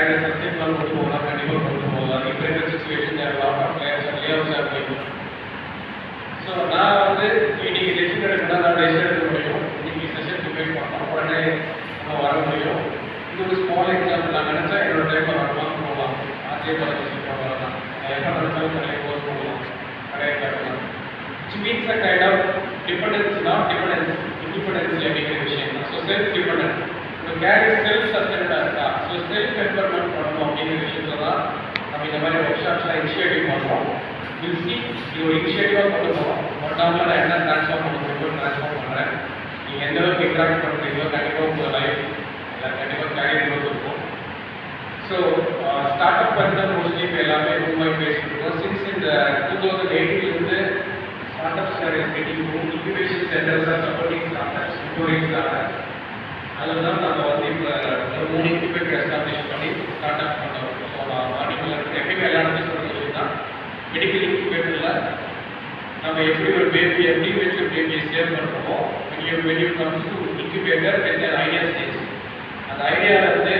வேறு சப்ஜெக்ட்லாம் கொண்டு போகலாம், கண்டிப்பாக கொண்டு போகலாம். இப்போ இருக்கிற situation lot of layouts are going. So நான் வந்து இன்னைக்கு டெசிஷன் எடுக்கணும், நான் டெசிஷன் எடுக்க முடியும். இன்னைக்கு செஷன் ப்ரிப்பேர் பண்ணோம், உடனே நம்ம வர முடியும். இது ஒரு ஸ்மால் எக்ஸாம்பிள். நான் நினச்சா என்னோட டைமில் வரலாம் போகலாம், அதே மாதிரி வரலாம், எப்போ நினச்சாலும் நிறைய கோர்ஸ் போகலாம், நிறைய கட்டலாம். Which means a kind of dependence, not dependence, independence அப்படிங்கிற விஷயம் தான். ஸோ செல்ஃப் டிபெண்டன்ஸ், இப்போ கேரி செல்ஃப் சஸ்டெண்டாக இருக்கா, ஸோ செல்ஃப் எம்பவர்மெண்ட் பண்ணணும் அப்படிங்கிற விஷயத்தில் தான் நம்ம இந்த மாதிரி ஒர்க் ஷாப்ஸ்லாம் இனிஷியேட்டிவ் பண்ணுறோம். வில் சி இது ஒரு இனிஷியேட்டிவாக கொண்டு போகிறோம். ஒன்றாமல் நான் என்ன ட்ரான்ஸ்ஃபார்ம் பண்ண முடியுமோ ட்ரான்ஸ்ஃபார்ம் பண்ணுறேன். நீங்கள் எந்த அளவுக்கு இன்ட்ராக்ட் பண்ணுறீங்களோ கண்டிப்பாக உங்கள் லைஃப் கண்டிப்பாக கேரியர் growth இருக்கும். ஸோ ஸ்டார்ட் அப் பண்ண மோஸ்ட்லி இப்போ எல்லாமே ரூமாய் பேசிட்டு இருக்கோம். சின்ஸ் இந்த 2018 start ups are getting incubation centres are supporting start ups including start ups. அதில் தான் நம்ம வந்து இப்போ ஒரு 3 இன்குபேட்டர் எஸ்டாப்ளிஷ் பண்ணி ஸ்டார்ட் அப் பண்ணுறோம். ஸோ நான் ஆர்டிக்கல் எப்பயுமே எல்லா இடத்தையும் சொல்கிறது தான் மெடிக்கல் இன்குபேட்டரில் நம்ம எப்படி ஒரு பேபி எப்படி வச்சு பேபியை சேவ் பண்ணுறோமோ வெளியூர் comes to incubator with idea stage. அந்த ஐடியாவில் வந்து